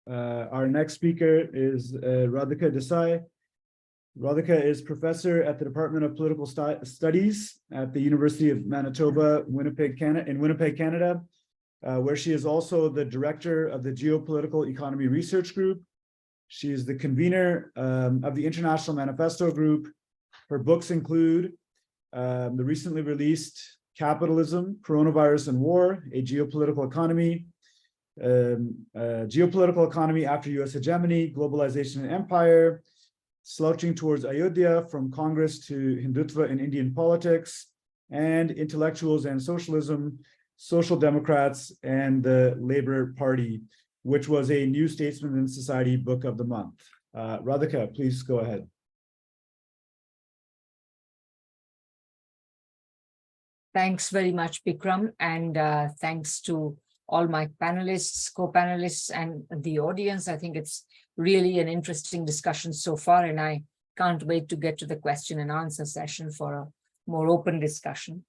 Our next speaker is Radhika Desai. Radhika is professor at the Department of Political Studies at the University of Manitoba, Winnipeg, Canada, where she is also the director of the Geopolitical Economy Research Group. She is the convener of the International Manifesto Group. Her books include the recently released Capitalism, Coronavirus and War, a Geopolitical Economy, Geopolitical Economy After U.S. Hegemony, Globalization and Empire, Slouching Towards Ayodhya, From Congress to Hindutva in Indian Politics, and Intellectuals and Socialism, Social Democrats and the Labour Party, which was a New Statesman in Society Book of the Month. Radhika, please go ahead. Thanks very much, Bikram, and thanks to all my panelists, co-panelists, and the audience. I think it's really an interesting discussion so far, and I can't wait to get to the question and answer session for a more open discussion.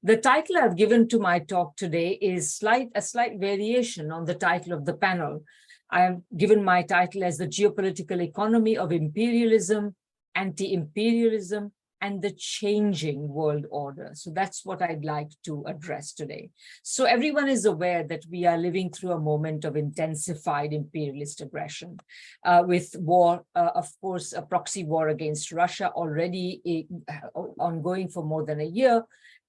The title I've given to my talk today is a slight variation on the title of the panel. I have given my title as the Geopolitical Economy of Imperialism, Anti-Imperialism, and the Changing World Order. So that's what I'd like to address today. So everyone is aware that we are living through a moment of intensified imperialist aggression, with war, of course, a proxy war against Russia already ongoing for more than a year,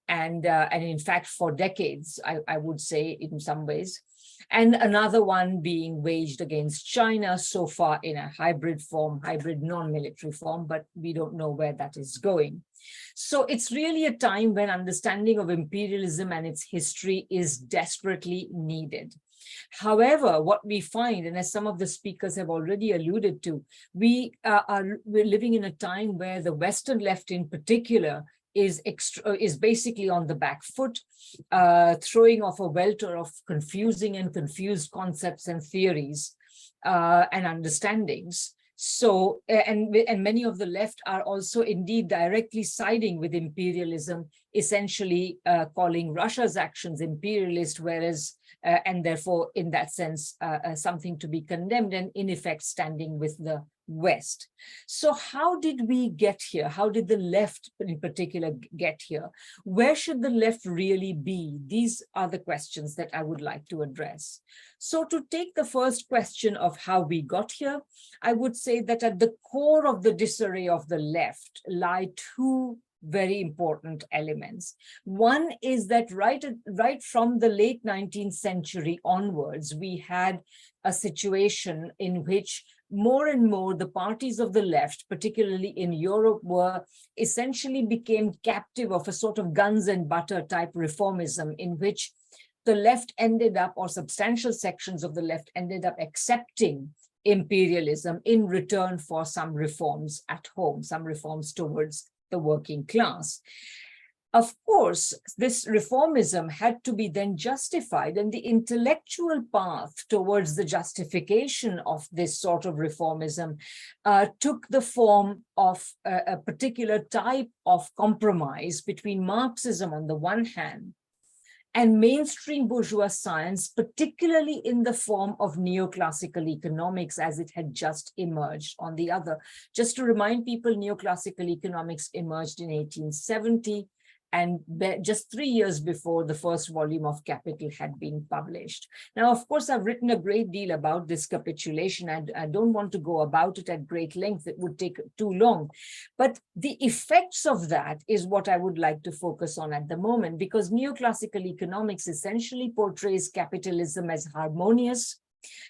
and in fact for decades, I would say in some ways, and another one being waged against China so far in a hybrid form, hybrid non-military form, but we don't know where that is going. So it's really a time when understanding of imperialism and its history is desperately needed. However, what we find, and as some of the speakers have already alluded to, we're living in a time where the Western left in particular is basically on the back foot, throwing off a welter of confusing and confused concepts and theories and understandings. So, and many of the left are also indeed directly siding with imperialism, essentially calling Russia's actions imperialist, whereas, and therefore in that sense, something to be condemned, and in effect standing with the West. So how did we get here? How did the left in particular get here? Where should the left really be? These are the questions that I would like to address. So to take the first question of how we got here, I would say that at the core of the disarray of the left lie two very important elements. One is that right from the late 19th century onwards, we had a situation in which more and more the parties of the left, particularly in Europe, essentially became captive of a sort of guns and butter type reformism, in which the left ended up, or substantial sections of the left ended up accepting imperialism in return for some reforms at home, some reforms towards the working class. Of course, this reformism had to be then justified, and the intellectual path towards the justification of this sort of reformism took the form of a particular type of compromise between Marxism on the one hand and mainstream bourgeois science, particularly in the form of neoclassical economics as it had just emerged on the other. Just to remind people, neoclassical economics emerged in 1870, and just 3 years before the first volume of Capital had been published. Now, of course, I've written a great deal about this capitulation, and I don't want to go about it at great length. It would take too long. But the effects of that is what I would like to focus on at the moment, because neoclassical economics essentially portrays capitalism as harmonious,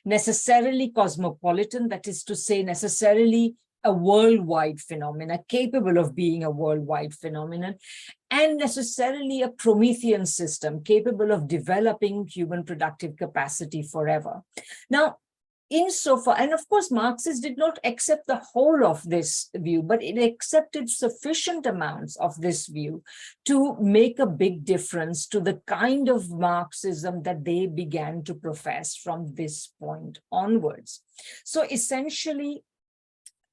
necessarily cosmopolitan, that is to say, necessarily a worldwide phenomenon, capable of being a worldwide phenomenon, and necessarily a Promethean system capable of developing human productive capacity forever. Now, insofar, and of course, Marxists did not accept the whole of this view, but it accepted sufficient amounts of this view to make a big difference to the kind of Marxism that they began to profess from this point onwards. So essentially,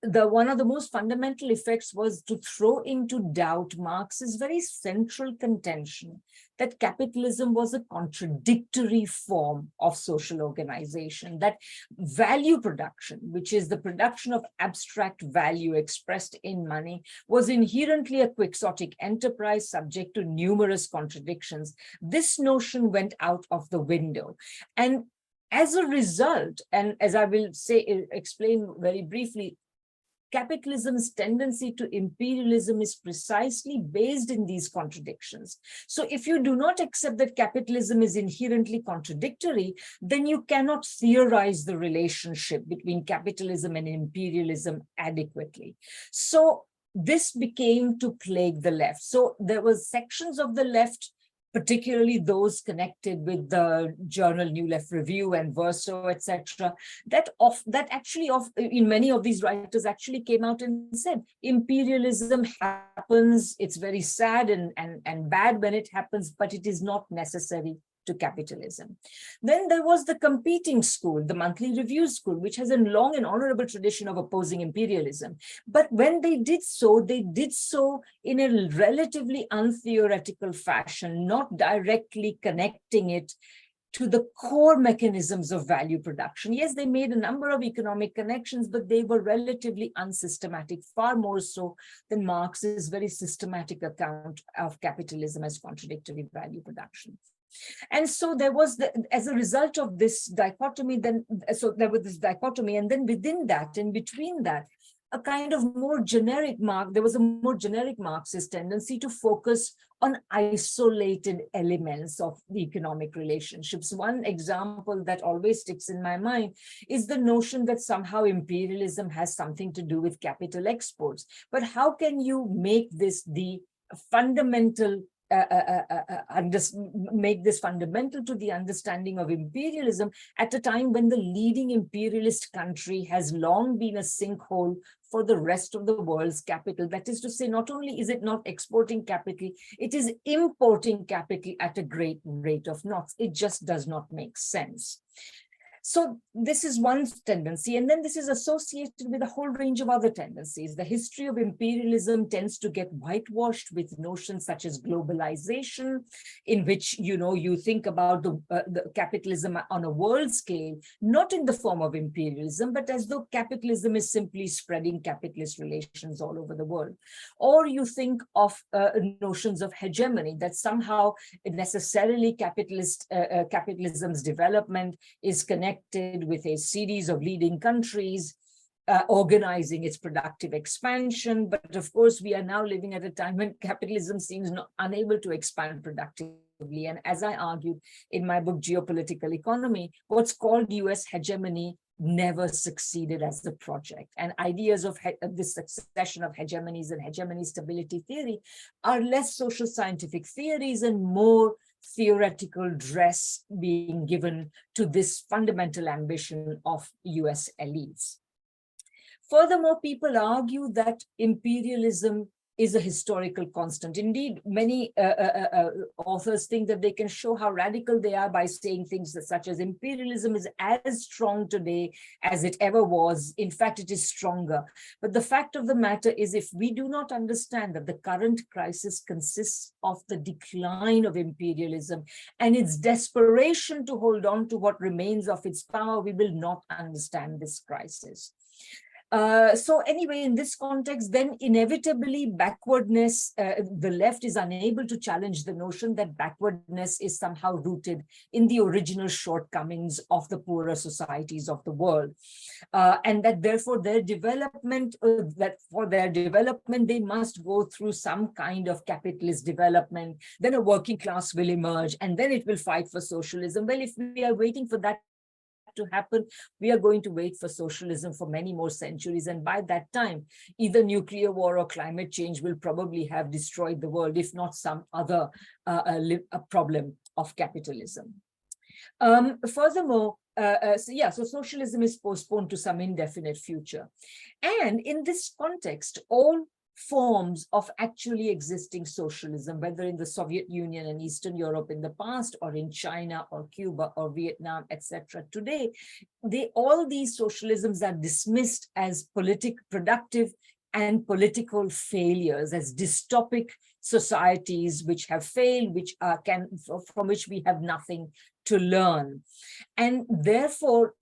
one of the most fundamental effects was to throw into doubt Marx's very central contention that capitalism was a contradictory form of social organization, that value production, which is the production of abstract value expressed in money, was inherently a quixotic enterprise subject to numerous contradictions. This notion went out of the window. And as a result, and as I will explain very briefly, capitalism's tendency to imperialism is precisely based in these contradictions. So if you do not accept that capitalism is inherently contradictory, then you cannot theorize the relationship between capitalism and imperialism adequately. So this became to plague the left. So there were sections of the left, particularly those connected with the journal New Left Review and Verso, etc., that actually in many of these writers actually came out and said, imperialism happens, it's very sad and bad when it happens, but it is not necessary to capitalism. Then there was the competing school, the Monthly Review school, which has a long and honorable tradition of opposing imperialism. But when they did so in a relatively untheoretical fashion, not directly connecting it to the core mechanisms of value production. Yes, they made a number of economic connections, but they were relatively unsystematic, far more so than Marx's very systematic account of capitalism as contradictory value production. And so there was, as a result of this dichotomy, there was this dichotomy, and then within that, in between that, a kind of more generic there was a more generic Marxist tendency to focus on isolated elements of the economic relationships. One example that always sticks in my mind is the notion that somehow imperialism has something to do with capital exports. But how can you make this the fundamental make this fundamental to the understanding of imperialism at a time when the leading imperialist country has long been a sinkhole for the rest of the world's capital? That is to say, not only is it not exporting capital, it is importing capital at a great rate of knots. It just does not make sense. So this is one tendency, and then this is associated with a whole range of other tendencies. The history of imperialism tends to get whitewashed with notions such as globalization, in which, you think about the capitalism on a world scale, not in the form of imperialism, but as though capitalism is simply spreading capitalist relations all over the world. Or you think of notions of hegemony, that somehow necessarily capitalism's development is connected with a series of leading countries organizing its productive expansion. But of course, we are now living at a time when capitalism seems unable to expand productively. And as I argued in my book, Geopolitical Economy, what's called US hegemony never succeeded as a project. And ideas of this succession of hegemonies and hegemony stability theory are less social scientific theories and more theoretical dress being given to this fundamental ambition of US elites. Furthermore, people argue that imperialism is a historical constant. Indeed, many authors think that they can show how radical they are by saying things such as imperialism is as strong today as it ever was. In fact, it is stronger. But the fact of the matter is, if we do not understand that the current crisis consists of the decline of imperialism and its desperation to hold on to what remains of its power, we will not understand this crisis. So anyway, in this context, then inevitably backwardness, the left is unable to challenge the notion that backwardness is somehow rooted in the original shortcomings of the poorer societies of the world. And that therefore their development, they must go through some kind of capitalist development, then a working class will emerge, and then it will fight for socialism. Well, if we are waiting for that to happen, we are going to wait for socialism for many more centuries, and by that time either nuclear war or climate change will probably have destroyed the world, if not some other problem of capitalism. Furthermore, so socialism is postponed to some indefinite future, and in this context, all forms of actually existing socialism, whether in the Soviet Union and Eastern Europe in the past, or in China or Cuba or Vietnam, etc. Today, all these socialisms are dismissed as productive and political failures, as dystopic societies which have failed, from which we have nothing to learn. And therefore,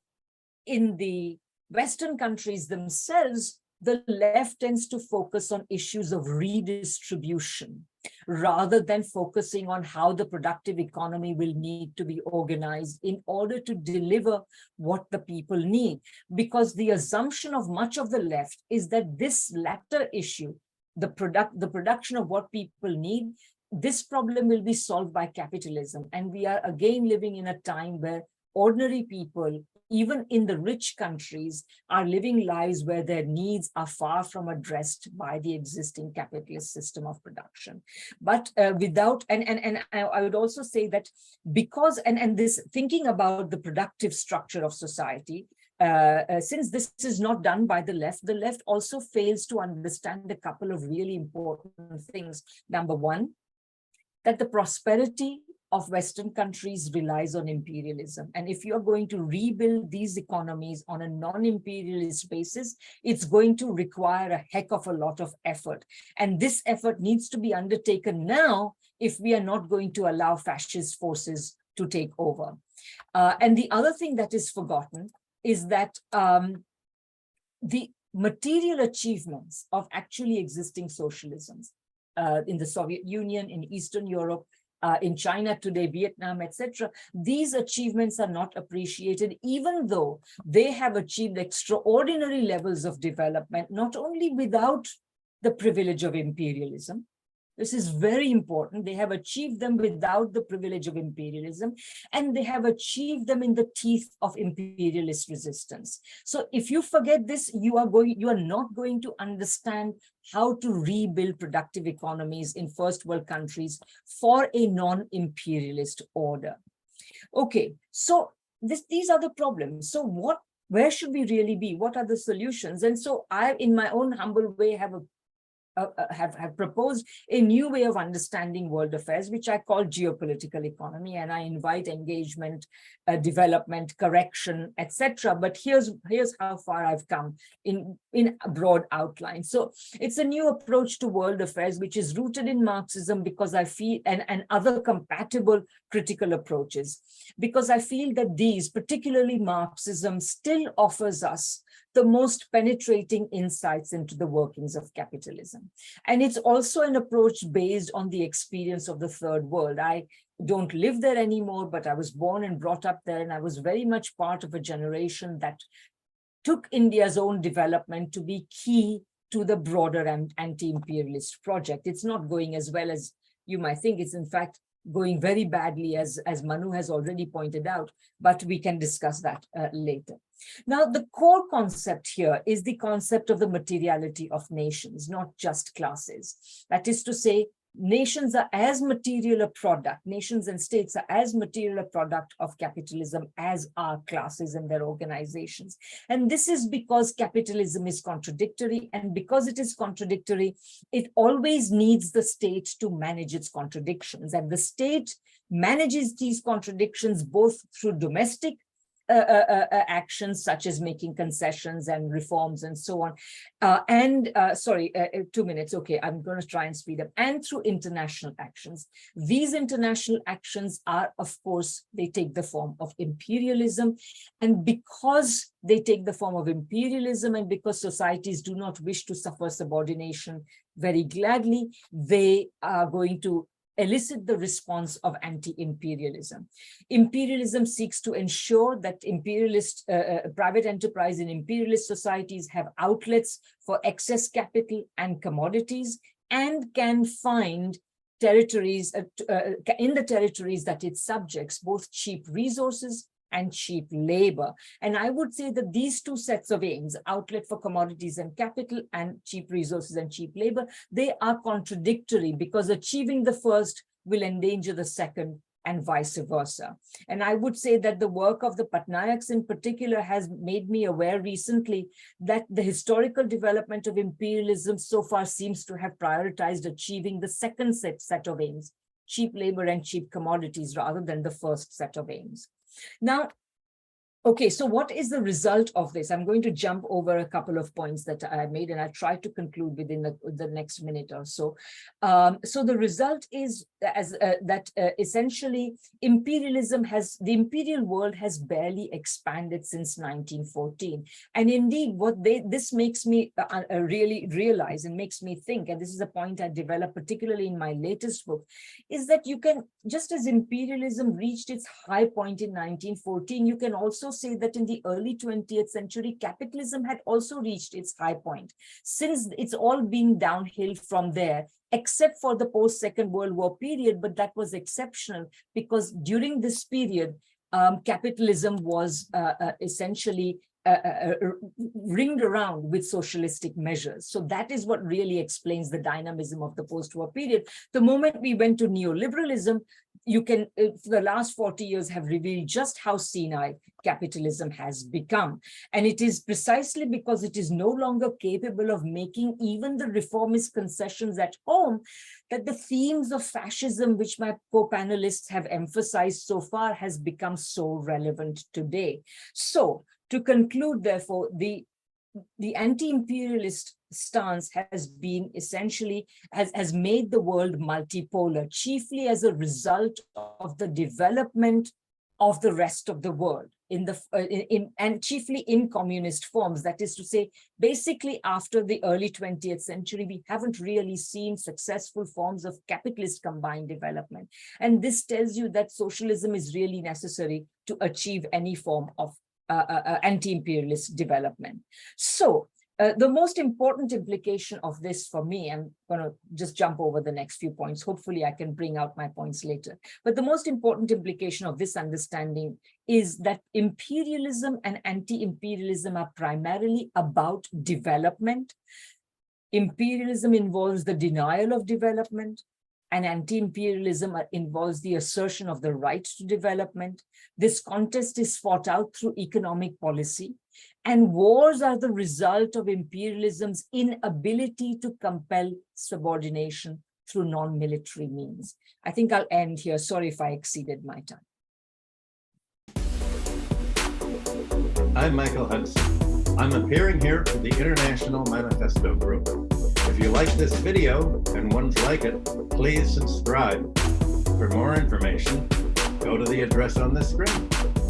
in the Western countries themselves, the left tends to focus on issues of redistribution rather than focusing on how the productive economy will need to be organized in order to deliver what the people need. Because the assumption of much of the left is that this latter issue, the production of what people need, this problem will be solved by capitalism. And we are again living in a time where ordinary people, even in the rich countries, are living lives where their needs are far from addressed by the existing capitalist system of production. But I would also say that because, and this thinking about the productive structure of society, since this is not done by the left also fails to understand a couple of really important things. Number one, that the prosperity of Western countries relies on imperialism. And if you're going to rebuild these economies on a non-imperialist basis, it's going to require a heck of a lot of effort. And this effort needs to be undertaken now if we are not going to allow fascist forces to take over. And the other thing that is forgotten is that the material achievements of actually existing socialisms in the Soviet Union, in Eastern Europe, in China today, Vietnam, etc., these achievements are not appreciated, even though they have achieved extraordinary levels of development, not only without the privilege of imperialism. This is very important. They have achieved them without the privilege of imperialism, and they have achieved them in the teeth of imperialist resistance. So if you forget this, you are not going to understand how to rebuild productive economies in first world countries for a non-imperialist order. Okay, so these are the problems. So where should we really be? What are the solutions? And so I, in my own humble way, have proposed a new way of understanding world affairs, which I call geopolitical economy, and I invite engagement, development, correction, etc. But here's how far I've come in a broad outline. So it's a new approach to world affairs, which is rooted in Marxism, because I feel, and other compatible critical approaches, because I feel that these, particularly Marxism, still offers us the most penetrating insights into the workings of capitalism. And it's also an approach based on the experience of the third world. I don't live there anymore, but I was born and brought up there, and I was very much part of a generation that took India's own development to be key to the broader anti-imperialist project. It's not going as well as you might think. It's in fact going very badly, as Manu has already pointed out, but we can discuss that later. Now, the core concept here is the concept of the materiality of nations, not just classes. That is to say, nations are as material a product, nations and states are as material a product of capitalism as are classes and their organizations. And this is because capitalism is contradictory, and because it is contradictory, it always needs the state to manage its contradictions. And the state manages these contradictions both through domestic actions such as making concessions and reforms and so on. 2 minutes. Okay, I'm going to try and speed up. And through international actions. These international actions are, of course, they take the form of imperialism. And because they take the form of imperialism, and because societies do not wish to suffer subordination very gladly, they are going to elicit the response of anti-imperialism. Imperialism seeks to ensure that imperialist private enterprise in imperialist societies have outlets for excess capital and commodities, and can find territories in the territories that it subjects, both cheap resources and cheap labor. And I would say that these two sets of aims, outlet for commodities and capital and cheap resources and cheap labor, they are contradictory, because achieving the first will endanger the second and vice versa. And I would say that the work of the Patnayaks in particular has made me aware recently that the historical development of imperialism so far seems to have prioritized achieving the second set of aims, cheap labor and cheap commodities, rather than the first set of aims. Now, okay, so what is the result of this? I'm going to jump over a couple of points that I made, and I'll try to conclude within the next minute or so. So the result is that essentially the imperial world has barely expanded since 1914. And indeed, this makes me really realize and makes me think, and this is a point I developed particularly in my latest book, is that you can, just as imperialism reached its high point in 1914, you can also say that in the early 20th century, capitalism had also reached its high point. Since it's all been downhill from there, except for the post-Second World War period, but that was exceptional because during this period, capitalism was essentially ringed around with socialistic measures. So that is what really explains the dynamism of the post-war period. The moment we went to neoliberalism, you can, the last 40 years have revealed just how senile capitalism has become. And it is precisely because it is no longer capable of making even the reformist concessions at home that the themes of fascism, which my co-panelists have emphasized so far, has become so relevant today. So to conclude, therefore, the anti-imperialist stance has been essentially, has made the world multipolar, chiefly as a result of the development of the rest of the world and chiefly in communist forms. That is to say, basically after the early 20th century, we haven't really seen successful forms of capitalist combined development. And this tells you that socialism is really necessary to achieve any form of anti-imperialist development. So the most important implication of this for me, I'm going to just jump over the next few points. Hopefully I can bring out my points later. But the most important implication of this understanding is that imperialism and anti-imperialism are primarily about development. Imperialism involves the denial of development, and anti-imperialism involves the assertion of the right to development. This contest is fought out through economic policy, and wars are the result of imperialism's inability to compel subordination through non-military means. I think I'll end here. Sorry if I exceeded my time. I'm Michael Hudson. I'm appearing here for the International Manifesto Group. If you like this video and ones like it, please subscribe. For more information, go to the address on the screen.